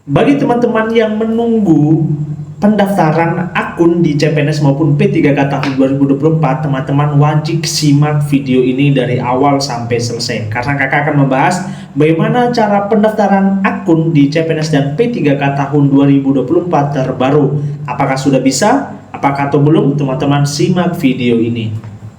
Bagi teman-teman yang menunggu pendaftaran akun di CPNS maupun P3K tahun 2024, teman-teman wajib simak video ini dari awal sampai selesai. Karena kakak akan membahas bagaimana cara pendaftaran akun di CPNS dan P3K tahun 2024 terbaru. Apakah sudah bisa? Apakah atau belum? Teman-teman simak video ini.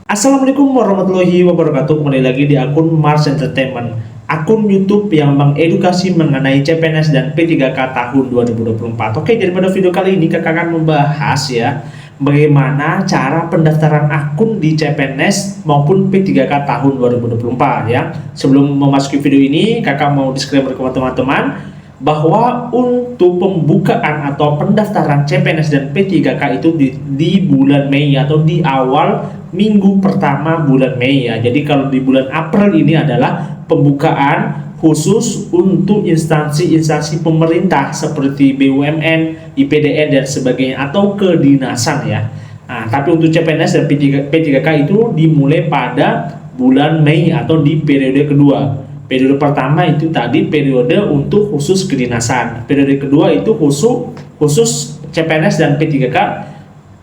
Assalamualaikum warahmatullahi wabarakatuh. Kembali lagi di akun Mars Entertainment, akun YouTube yang mengedukasi mengenai CPNS dan P3K tahun 2024. Oke, jadi pada video kali ini kakak akan membahas ya bagaimana cara pendaftaran akun di CPNS maupun P3K tahun 2024 ya. Sebelum memasuki video ini, kakak mau disclaimer ke teman-teman bahwa untuk pembukaan atau pendaftaran CPNS dan P3K itu di bulan Mei atau di awal minggu pertama bulan Mei ya. Jadi kalau di bulan April ini adalah pembukaan khusus untuk instansi-instansi pemerintah seperti BUMN, IPDN dan sebagainya atau kedinasan ya. Nah, tapi untuk CPNS dan P3K itu dimulai pada bulan Mei atau di periode kedua. Periode pertama itu tadi periode untuk khusus kedinasan. Periode kedua itu khusus CPNS dan P3K.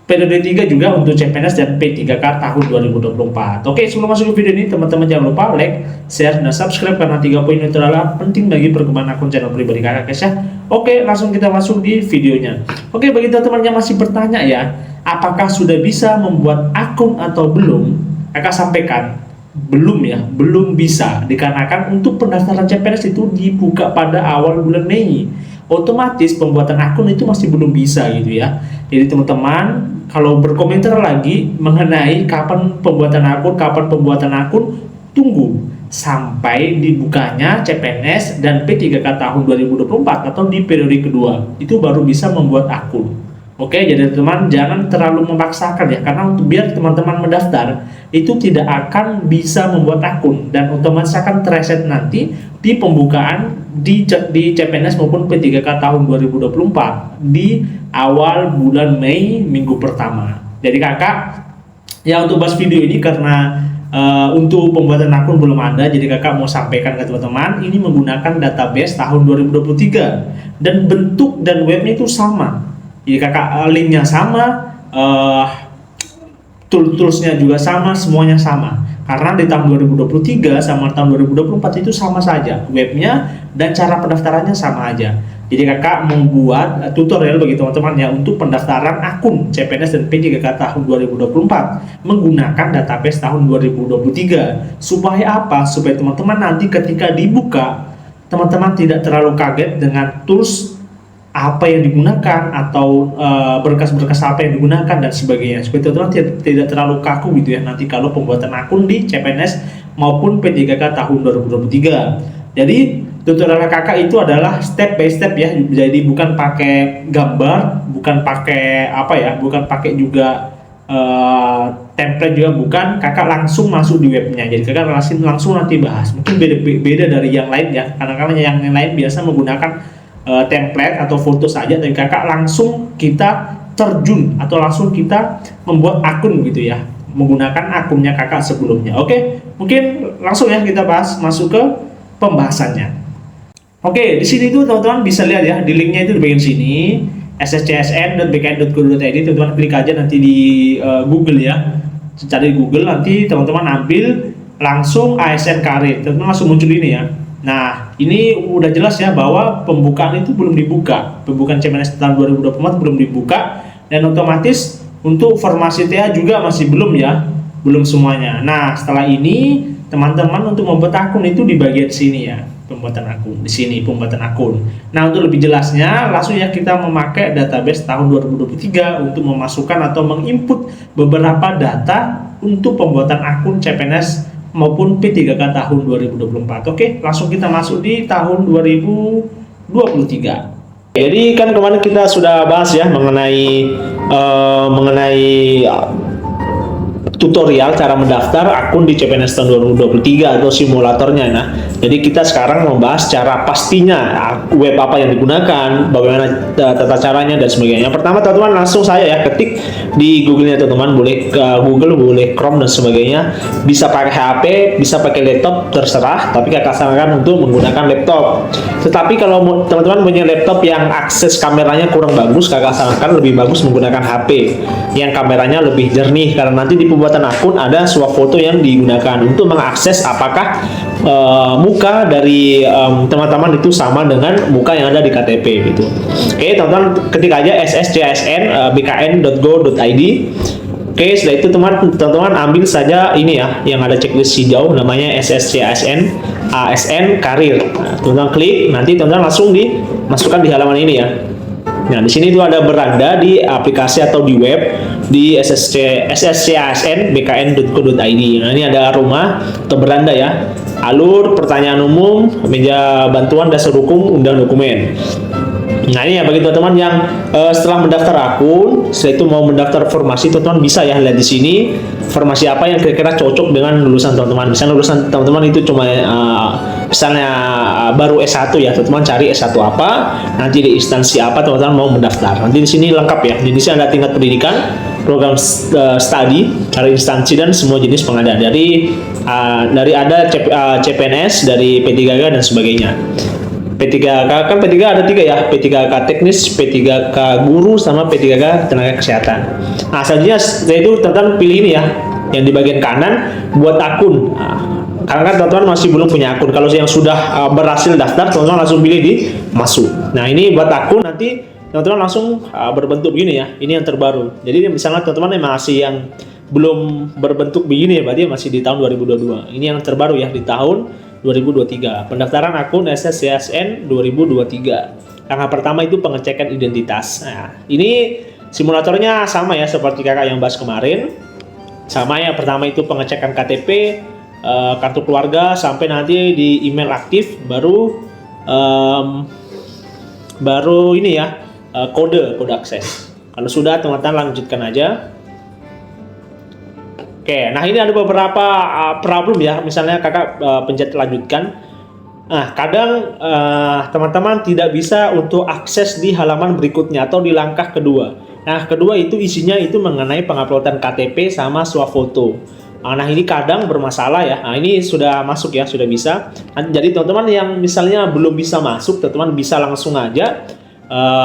Periode 3 juga untuk CPNS dan P3K tahun 2024. Oke, sebelum masuk ke video ini, teman-teman jangan lupa like, share, dan subscribe karena 3 poin itu adalah penting bagi perkembangan akun channel pribadi kakak guys ya. Oke, langsung kita masuk di videonya. Oke, bagi teman-teman yang masih bertanya ya, apakah sudah bisa membuat akun atau belum? Kakak sampaikan, belum ya, belum bisa. Dikarenakan untuk pendaftaran CPNS itu dibuka pada awal bulan Mei. Otomatis pembuatan akun itu masih belum bisa gitu ya. Jadi teman-teman kalau berkomentar lagi mengenai kapan pembuatan akun, tunggu sampai dibukanya CPNS dan P3K tahun 2024 atau di periode kedua, itu baru bisa membuat akun. Oke, jadi teman-teman jangan terlalu memaksakan ya, karena untuk biar teman-teman mendaftar itu tidak akan bisa membuat akun dan otomatis akan terreset nanti di pembukaan di CPNS maupun P3K tahun 2024 di awal bulan Mei minggu pertama. Jadi kakak ya untuk bahas video ini karena untuk pembuatan akun belum ada, jadi kakak mau sampaikan ke teman-teman ini menggunakan database tahun 2023 dan bentuk dan webnya itu sama. Jadi kakak linknya sama, toolsnya juga sama, semuanya sama. Karena di tahun 2023 sama tahun 2024 itu sama saja, webnya dan cara pendaftarannya sama aja. Jadi kakak membuat tutorial bagi teman-teman ya untuk pendaftaran akun CPNS dan P3K tahun 2024 menggunakan database tahun 2023. Supaya apa? Supaya teman-teman nanti ketika dibuka, teman-teman tidak terlalu kaget dengan tools apa yang digunakan atau berkas-berkas apa yang digunakan dan sebagainya, supaya teman-teman tidak terlalu kaku gitu ya nanti kalau pembuatan akun di CPNS maupun P3K tahun 2023. Jadi tutorial kakak itu adalah step by step ya, jadi bukan pakai gambar, bukan pakai bukan pakai juga template juga bukan, kakak langsung masuk di webnya. Jadi kakak langsung nanti bahas, mungkin beda dari yang lain ya, karena yang lain biasa menggunakan template atau foto saja, dan kakak langsung kita terjun atau langsung kita membuat akun gitu ya menggunakan akunnya kakak sebelumnya. Oke, mungkin langsung ya kita bahas, masuk ke pembahasannya. Oke, di sini tuh teman-teman bisa lihat ya di linknya itu di bagian sini sscsn.bkn.go.id. teman-teman klik aja nanti di Google ya, cari Google, nanti teman-teman ambil langsung ASN Karir, teman-teman langsung muncul ini ya. Nah, ini udah jelas ya bahwa pembukaan itu belum dibuka. Pembukaan CPNS tahun 2024 belum dibuka, dan otomatis untuk formasi TA juga masih belum ya, belum semuanya. Nah, setelah ini teman-teman untuk membuat akun itu di bagian sini ya, pembuatan akun. Di sini pembuatan akun. Nah, untuk lebih jelasnya langsung ya kita memakai database tahun 2023 untuk memasukkan atau menginput beberapa data untuk pembuatan akun CPNS maupun P3K tahun 2024. Oke, langsung kita masuk di tahun 2023. Jadi kan kemarin kita sudah bahas ya mengenai tutorial cara mendaftar akun di CPNS tahun 2023 atau simulatornya. Nah, jadi kita sekarang membahas cara pastinya web apa yang digunakan, bagaimana tata caranya dan sebagainya. Yang pertama teman-teman langsung saya ya ketik di Google-nya teman-teman, boleh Google, boleh Chrome dan sebagainya. Bisa pakai HP, bisa pakai laptop, terserah, tapi kakak sarankan untuk menggunakan laptop. Tetapi kalau teman-teman punya laptop yang akses kameranya kurang bagus, kakak sarankan lebih bagus menggunakan HP yang kameranya lebih jernih, karena nanti di pembuatan akun ada swafoto yang digunakan untuk mengakses apakah muka dari teman-teman itu sama dengan muka yang ada di KTP gitu. Oke, teman-teman ketik aja sscsn.bkn.go.id. Oke, setelah itu teman-teman ambil saja ini ya yang ada checklist hijau namanya SSCSN ASN karir. Nah, teman-teman klik, nanti teman-teman langsung dimasukkan di halaman ini ya. Nah, di sini itu ada beranda di aplikasi atau di web di sscsn.bkn.go.id. Nah, ini ada rumah atau beranda ya. Alur, pertanyaan umum, meja bantuan dasar hukum, undang dokumen. Nah, ini ya bagi teman-teman yang setelah mendaftar akun, setelah itu mau mendaftar formasi, teman-teman bisa ya lihat di sini formasi apa yang kira-kira cocok dengan lulusan teman-teman. Misalnya lulusan teman-teman itu cuma misalnya baru S1 ya, teman-teman cari S1 apa, nanti di instansi apa teman-teman mau mendaftar. Nanti di sini lengkap ya. Jadi di sini ada tingkat pendidikan, program studi, cari instansi dan semua jenis pengadaan. Dari ada CPNS, dari P3K dan sebagainya. P3K kan P3K ada 3 ya, P3K teknis, P3K guru, sama P3K tenaga kesehatan. Nah, selanjutnya itu teman-teman pilih ini ya, yang di bagian kanan buat akun. Nah, karena kan teman-teman masih belum punya akun. Kalau yang sudah berhasil daftar, teman-teman langsung pilih di masuk. Nah, ini buat akun, nanti teman-teman langsung berbentuk begini ya. Ini yang terbaru. Jadi misalnya teman-teman yang masih yang belum berbentuk begini ya, berarti masih di tahun 2022. Ini yang terbaru ya, di tahun 2023. Pendaftaran akun SSCSN 2023. Langkah pertama itu pengecekan identitas. Nah, ini simulatornya sama ya seperti kakak yang bahas kemarin. Sama ya, pertama itu pengecekan KTP, kartu keluarga, sampai nanti di email aktif, baru ini ya, kode akses. Kalau sudah, teman-teman lanjutkan aja. Oke, nah ini ada beberapa problem ya. Misalnya kakak pencet lanjutkan. Nah, kadang teman-teman tidak bisa untuk akses di halaman berikutnya atau di langkah kedua. Nah, kedua itu isinya itu mengenai penguploadan KTP sama swafoto. Nah, ini kadang bermasalah ya. Nah, ini sudah masuk ya, sudah bisa. Jadi teman-teman yang misalnya belum bisa masuk, teman-teman bisa langsung aja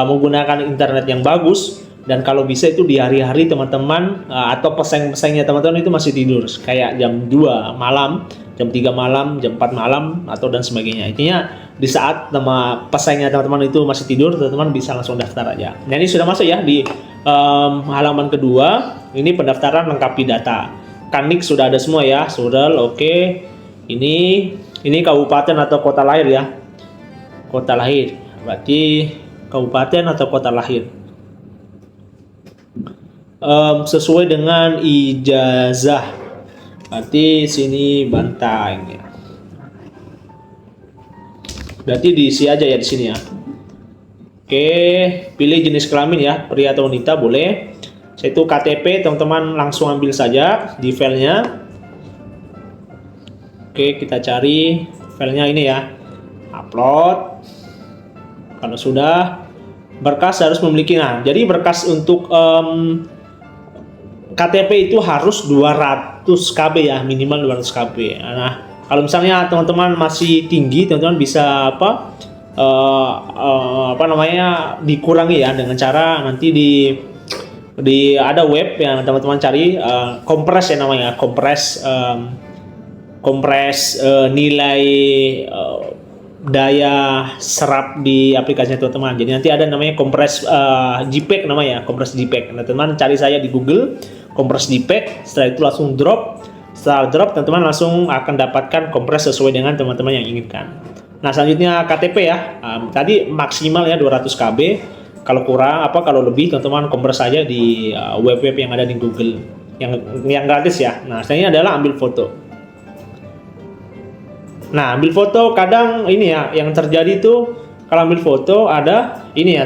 menggunakan internet yang bagus. Dan kalau bisa itu di hari-hari teman-teman atau pesaing-pesaingnya teman-teman itu masih tidur, kayak jam 2 malam, jam 3 malam, jam 4 malam atau dan sebagainya. Intinya di saat pesaingnya teman-teman itu masih tidur, teman-teman bisa langsung daftar aja. Nah, ini sudah masuk ya di halaman kedua. Ini pendaftaran lengkapi data. Kanik sudah ada semua ya, sudah oke. Ini kabupaten atau kota lahir ya. Kota lahir. Berarti kabupaten atau kota lahir. Sesuai dengan ijazah, berarti sini Bantang ya. Berarti diisi aja ya di sini ya. Oke, pilih jenis kelamin ya, pria atau wanita boleh. Itu KTP, teman-teman langsung ambil saja di filenya. Oke, kita cari filenya ini ya, upload. Kalau sudah, berkas harus memiliki. Nah, jadi berkas untuk KTP itu harus 200 KB ya, minimal 200 KB. Nah, kalau misalnya teman-teman masih tinggi, teman-teman bisa dikurangi ya dengan cara nanti di ada web yang teman-teman cari, kompres ya namanya, kompres nilai daya serap di aplikasinya teman-teman. Jadi nanti ada namanya kompres JPEG namanya, kompres JPEG. Nah, teman-teman cari saya di Google kompres JPEG, setelah itu langsung drop. Setelah drop, teman-teman langsung akan dapatkan kompres sesuai dengan teman-teman yang inginkan. Nah, selanjutnya KTP ya. Tadi maksimal ya 200 KB. Kalau kurang kalau lebih, teman-teman kompres saja di web-web yang ada di Google yang gratis ya. Nah, selanjutnya adalah ambil foto. Nah, ambil foto kadang ini ya yang terjadi itu, kalau ambil foto ada ini ya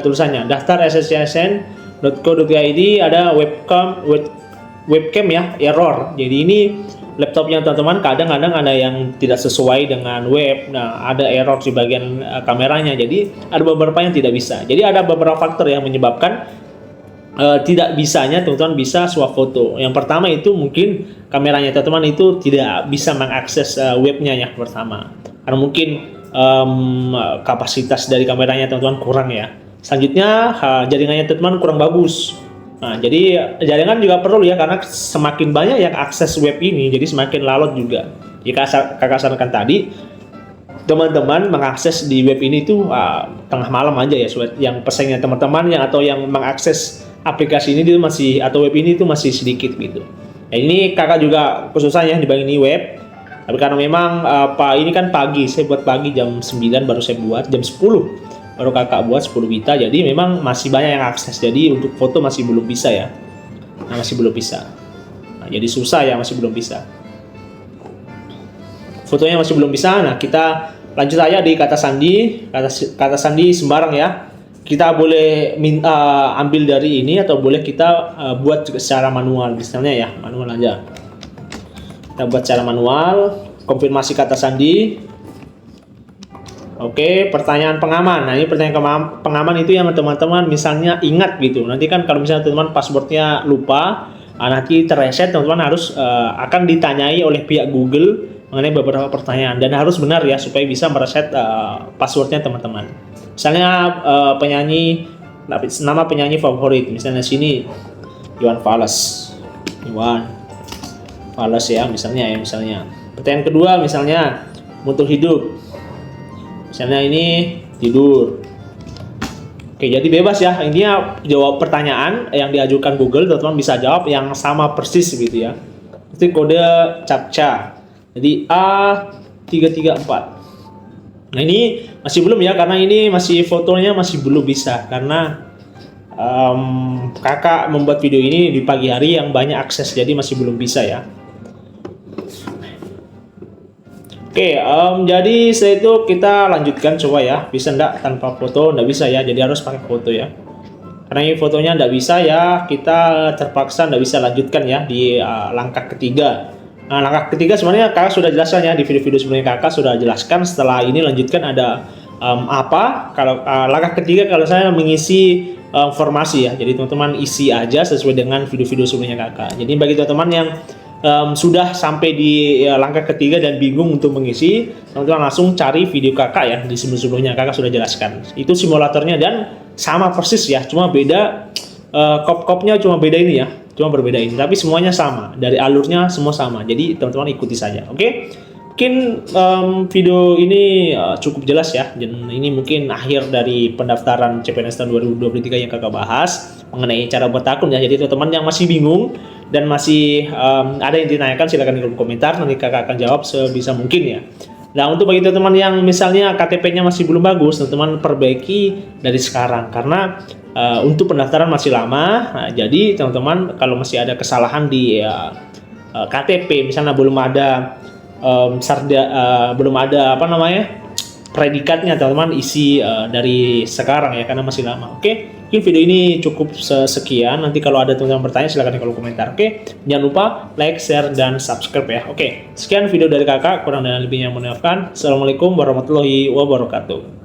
tulisannya daftar sscsn.co.id, ada webcam ya, error. Jadi ini laptopnya teman-teman kadang-kadang ada yang tidak sesuai dengan web. Nah, ada error di bagian kameranya. Jadi ada beberapa yang tidak bisa. Jadi ada beberapa faktor yang menyebabkan tidak bisanya teman-teman bisa swafoto. Yang pertama itu mungkin kameranya teman-teman itu tidak bisa mengakses webnya ya pertama. Karena mungkin kapasitas dari kameranya teman-teman kurang ya. Selanjutnya jaringannya teman-teman kurang bagus. Nah, jadi jaringan juga perlu ya, karena semakin banyak yang akses web ini, jadi semakin lalot juga. Jika kakak sarankan tadi, teman-teman mengakses di web ini tuh tengah malam aja ya, yang pesannya teman-teman yang atau yang mengakses aplikasi ini itu masih, atau web ini tuh masih sedikit gitu. Nah, ini kakak juga khususnya di bagian ini web. Tapi karena memang ini kan pagi, saya buat pagi jam 9 baru saya buat, jam 10 baru kakak buat 10 Vita, jadi memang masih banyak yang akses, jadi untuk foto masih belum bisa ya. Nah, masih belum bisa. Nah, jadi susah ya, masih belum bisa. Fotonya masih belum bisa. Nah, kita lanjut aja di kata sandi. Kata sandi sembarang ya. Kita boleh ambil dari ini atau boleh kita buat secara manual, misalnya ya, manual aja. Kita buat secara manual, konfirmasi kata sandi. Oke, pertanyaan pengaman. Nah, ini pertanyaan pengaman itu yang teman-teman misalnya ingat gitu. Nanti kan kalau misalnya teman-teman passwordnya lupa, nanti terreset, teman-teman harus akan ditanyai oleh pihak Google mengenai beberapa pertanyaan, dan harus benar ya supaya bisa mereset passwordnya teman-teman. Misalnya nama penyanyi favorit, misalnya sini Iwan Fals ya, misalnya. Pertanyaan kedua misalnya untuk hidup. Misalnya ini tidur. Oke, jadi bebas ya. Intinya jawab pertanyaan yang diajukan Google, teman-teman bisa jawab yang sama persis gitu ya. Itu kode CAPTCHA. Jadi A334. Nah, ini masih belum ya, karena ini masih fotonya masih belum bisa, karena kakak membuat video ini di pagi hari yang banyak akses, jadi masih belum bisa ya. Oke, jadi setelah itu kita lanjutkan coba ya. Bisa enggak tanpa foto? Enggak bisa ya, jadi harus pakai foto ya. Karena ini fotonya enggak bisa ya, kita terpaksa enggak bisa lanjutkan ya di langkah ketiga. Nah, langkah ketiga sebenarnya kakak sudah jelaskan ya di video-video sebelumnya, kakak sudah jelaskan. Setelah ini lanjutkan ada apa? Kalau langkah ketiga kalau saya mengisi informasi ya, jadi teman-teman isi aja sesuai dengan video-video sebelumnya kakak. Jadi bagi teman-teman yang sudah sampai di langkah ketiga dan bingung untuk mengisi, teman-teman langsung cari video kakak ya di sebelum-sebelumnya, kakak sudah jelaskan. Itu simulatornya dan sama persis ya, cuma beda kop-kopnya, cuma beda ini ya, cuma berbeda ini, tapi semuanya sama, dari alurnya semua sama. Jadi teman-teman ikuti saja, oke? Mungkin video ini cukup jelas ya, dan ini mungkin akhir dari pendaftaran CPNS tahun 2023 yang kakak bahas mengenai cara buat akun ya. Jadi teman-teman yang masih bingung dan masih ada yang ditanyakan, silahkan di kolom komentar, nanti kakak akan jawab sebisa mungkin ya. Nah, untuk bagi teman-teman yang misalnya KTP-nya masih belum bagus, teman-teman perbaiki dari sekarang, karena untuk pendaftaran masih lama. Nah, jadi teman-teman kalau masih ada kesalahan di KTP, misalnya belum ada belum ada predikatnya, teman-teman isi dari sekarang ya, karena masih lama. Oke, mungkin video ini cukup sekian. Nanti kalau ada teman-teman bertanya silahkan di kolom komentar. Oke, jangan lupa like, share, dan subscribe ya. Oke, sekian video dari kakak, kurang dan lebihnya mohon maafkan. Assalamualaikum warahmatullahi wabarakatuh.